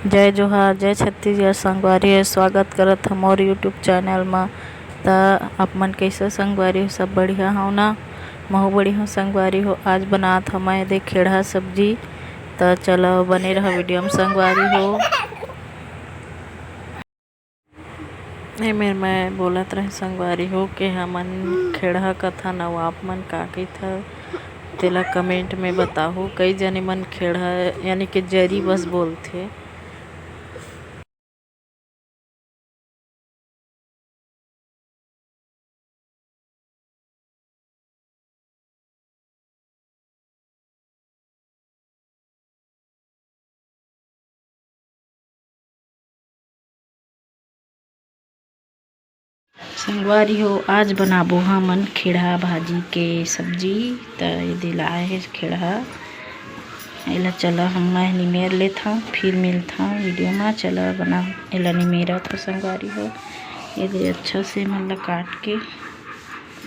जय जोहार जय छत्तीसगढ़ संगवारी है। स्वागत करत हम मोर यूट्यूब चैनल में। त आप मन कैसे संगवारी हो? सब बढ़िया हो ना? महू बढ़िया हो संगवारी हो। आज बनात हमें दे खेड़ा सब्जी। त चलो बने रहो वीडियो में संगवारी हो। ए मेर मैं बोलत रहे संगवारी हो कि हमन खेड़ा कथन अउ आप मन का कइथा तेला कमेंट में बताहू। कई जने मन खेड़ा यानी कि जरी बस बोलथे। संगवारी हो आज बनाबो हमन खीड़ा भाजी के सब्जी। त ये लाए हे खीड़ा। एला चला हम निमेर लेथन फिर मिलथा वीडियो में। चला बना एला निमेरा तो संगवारी हो ये अच्छा से मन ला काट के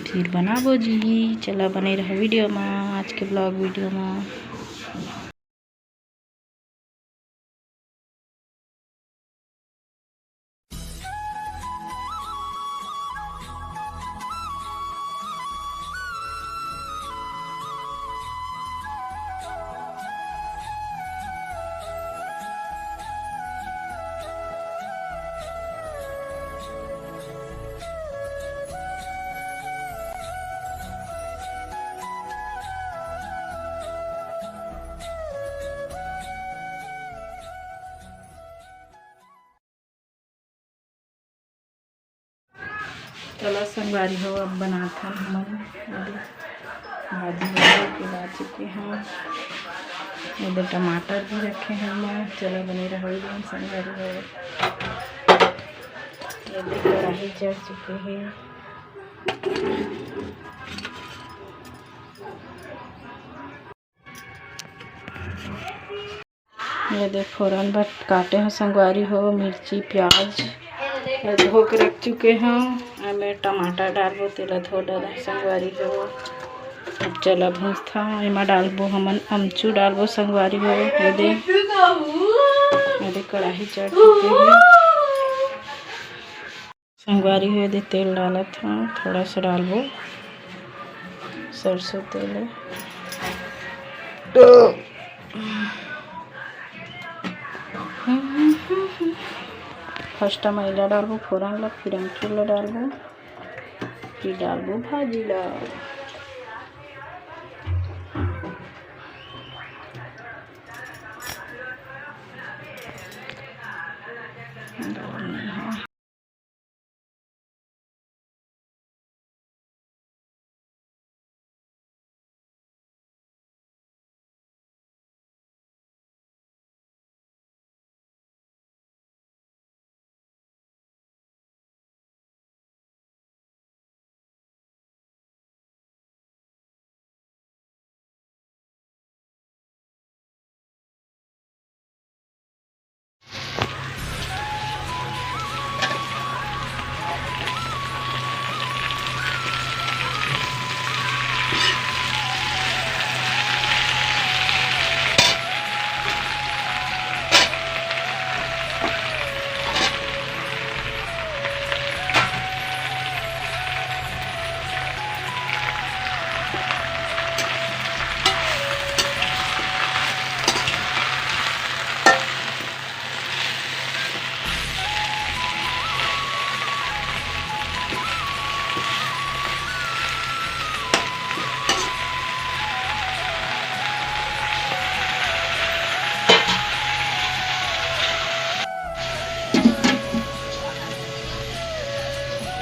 फिर बनाबो जी। चला बने रहो वीडियो में, आज के ब्लॉग वीडियो में। चलो संगवारी हो अब बनाथन हमन भाजी के चुके हैं। इधर टमाटर भी रखे हैं मैं। चलो बने रहो संगवारी हो। ये कढ़ाई चढ़ चुके हैं। ये देख फोरन बट काटे हैं संगवारी हो। मिर्ची प्याज धो के रख चुके हैं। मैं टमाटर डालबो तेला धो डाला संगवारी हो। अब चला भूंजथा एमा डालबो हमन अमचू डालबो संगवारी हो। ये दे कढ़ाई चढ़ चुके हैं संगवारी हो। ये तेल डालत हूँ, थोड़ा सा डालबो सरसों तेल। फर्स्ट मैला डालबो फोरन ला, फिर अमचूर ला डालबो, फिर डालबो भाजी ला।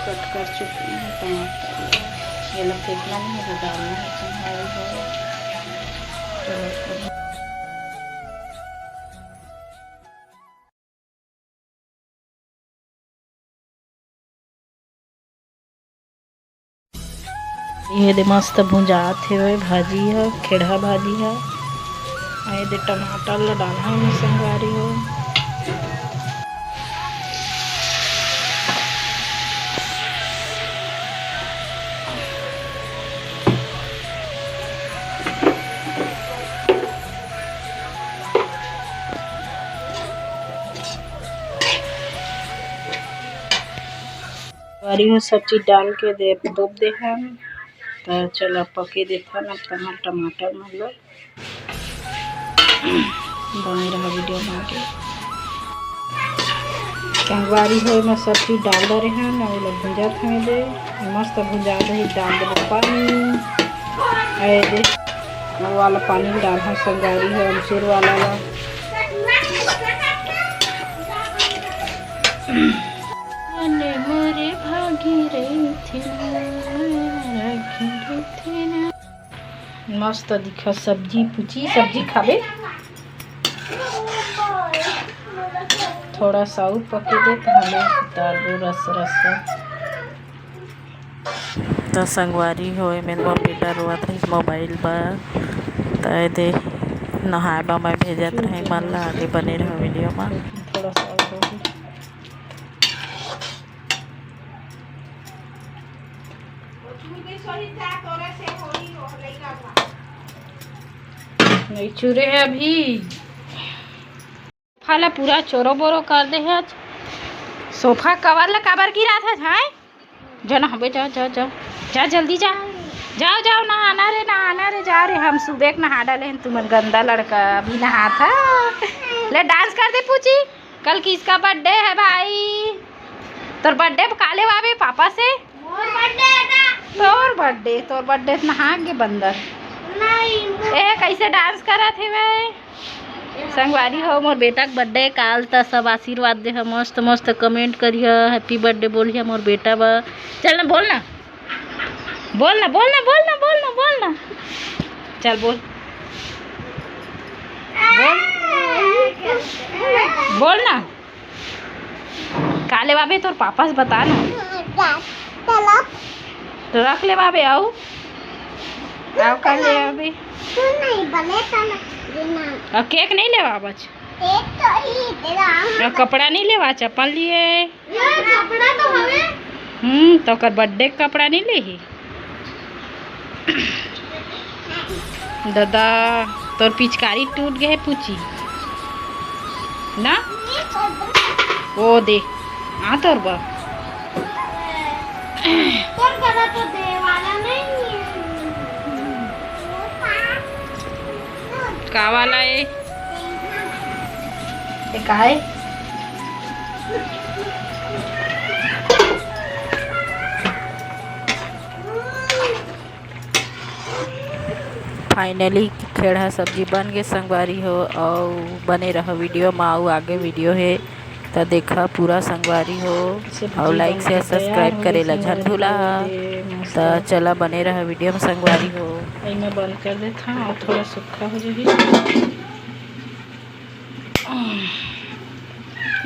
कट कर चुके हैं टमाटर। ये लोग फेंकना नहीं है, डालना है संभाल हो। ये दे मस्त भुंजात है भाजी है, खेड़ा भाजी है। ये दे टमाटर ला डालना है संगवारी हो। संगवारी हो सब चीज़ डाल के डूब दे हम तो चलो पके देता ना टमाटर मतलब बने रहा वीडियो में आगे। संगवारी हो में सब चीज़ डाल दे हैं ना वो लोग भुंजा थे दे मस्त भुंजा दे डाल दे पानी दे वो वाला पानी डाल है संगवारी हो अमचूर वाला मोरे भागी रही थी मस्त दिखा सब्जी पूछी सब्जी खावे थोड़ा सा और पके दे तो हमें डाल दो रस तो संगवारी हो मेरे बेटा रोत रही मोबाइल पर तो दे नहाए बा मैं भेजत रहे मन ला आगे बने रहा वीडियो में थोड़ा सा नहीं चूरे है अभी फाला पूरा चोरो बोरो कर दे है सोफा कवर ला कवर गिरा था झाए जो ना बेटा जा जा जा जल्दी जा जाओ जाओ नहाना रे जा रे हम सुबह नहा डाले हैं तुम गंदा लड़का अभी नहा था ले डांस कर दे पूछी कल किसका बर्थडे है भाई तोर बर्थडे काले वावे पापा से तोर बर्थडे नहा के बंदर ए कैसे डांस करा थे वे संगवारी हो मोर बेटा के बर्थडे काल त सब आशीर्वाद दे मस्त मस्त कमेंट करिए हैप्पी बर्थडे बोलिए मोर बेटा बा चल ना बोलना चल बोल ना काले बाबे तोर पापा से बता ना तो रख ले बाबे आओ कर ले अभी और केक नहीं लेवा बच कपड़ा नहीं लेवा चप्पल लिए तो कर बर्थडे कपड़ा नहीं ले ही दादा तोर पिचकारी टूट गए पूछी ना ओ दे हाँ तोर बा तो दे वाला नहीं का वाला है का है फाइनली खेड़ा सब्जी बन गए संगवारी हो और बने रहा वीडियो में आओ आगे वीडियो है तो देखा पूरा संगवारी हो और लाइक शेयर सब्सक्राइब करे ला झन भूला तो चला बने रहा वीडियो में संगवारी हो मैं बंद कर देता और थोड़ा सूखा हो जाए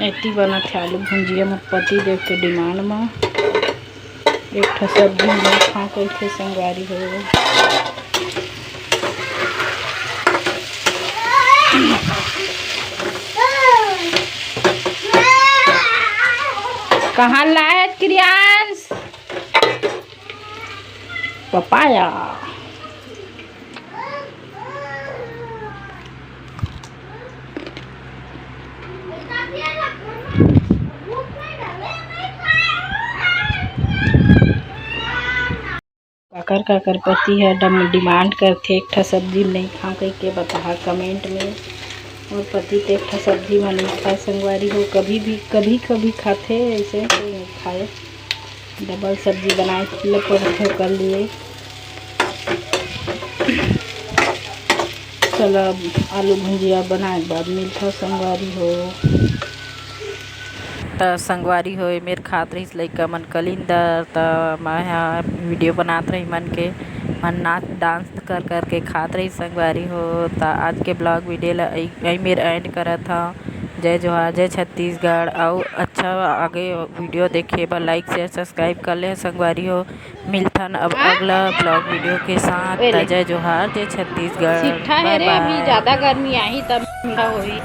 इतनी बना थे आलू भुंजिया में पति देव के डिमांड में एक सब्जी नहीं खा कैसे संगवारी हो कहाँ लाए क्रियांश पपाया काकर पति है डिमांड करते एक ठा सब्जी नहीं खा के बता कमेंट में और पति तो एक सब्जी में नहीं खाए संगवारी हो कभी खाते ऐसे नहीं खाए डबल सब्जी बनाए लपट कर लिए चलो आलू भुंजिया बनाए बाद मिलता संगवारी हो तो संगवारी हो मेरे खात रही लैका मन कलिंदर तो मैं वीडियो बनात रही मन के मन नाच डांस कर के खात रही संगवारी हो तो आज के ब्लॉग वीडियो ला मेरे एंड करा था जय जोहार जय छत्तीसगढ़ और अच्छा आगे वीडियो देखे बा लाइक शेयर सब्सक्राइब कर ले संगवारी हो मिलथन अब अगला ब्लॉग वीडियो के साथ जय जोहार जय छत्तीसगढ़ बाय बाय ज़्यादा गर्मी आई तब होई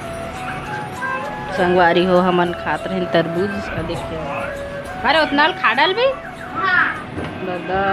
संगवारी हो हमन खात रहे तरबूज देखिए अरे उतना खा डाल भी दादा